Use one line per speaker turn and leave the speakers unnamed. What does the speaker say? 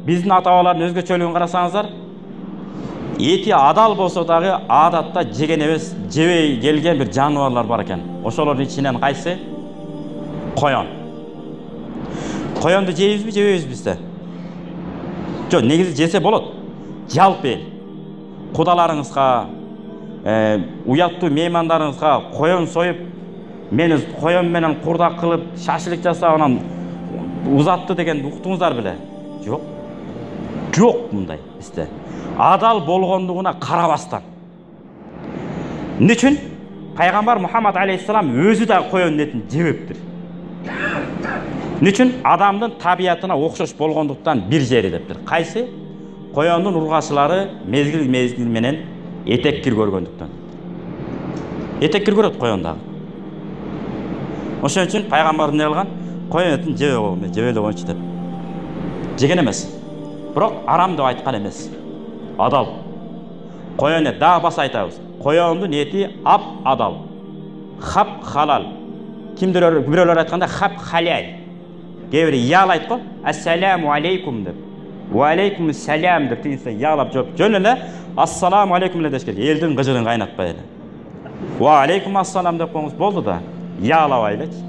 Биздин ата-бабалардын өзгөчөлүгүн карасаңыздар, эти адал болсо дагы адатта жеген эмес, жебей келген бир жаныбарлар бар экен. Ошолордун ичинен кайсы? Коён. Коёнду жейбизби, жебейбизби сизде? Жок, негизи жесе болот. Жалпы эл. Кудаларыңызга, уяттуу меймандарыңызга коён союп, мени коён менен курдак кылып, шашлык жасап, анан узатты деген уктуңуздар беле? Жок. Жок мындай бизде. Адал болгондугуна карабастан. Эмне үчүн? Пайгамбар Мухаммад алейхиссалам өзү да коён этин жебептир. Эмне үчүн? Адамдын табиятына окшош болгондуктан бир жери дептир. Кайсы? Коёндун ургачылары мезгил менен этеккир көргөндүктөн. Этеккир көрөт коён дагы. Ошон үчүн пайгамбар эмне кылган? Коён этин жебеле койчу деп. Жеген эмес. Бирок арам деп айткан эмес. Адал. Коён эт дагы баса айтабыз. Коёндун эти ап адал. Хап халал. Кимдир бирөөлөр айтканда хап халал. Кээ бири яалайт го. Ассаламу алейкум деп. Ва алейкум салям деп тигинсе яалап жооп жөн эле ассаламу алейкум эле деш керек. Элдин кыжырын кайнатпай эле. Ва алейкум ассалам деп коюңуз болду да. Яалабай элечи.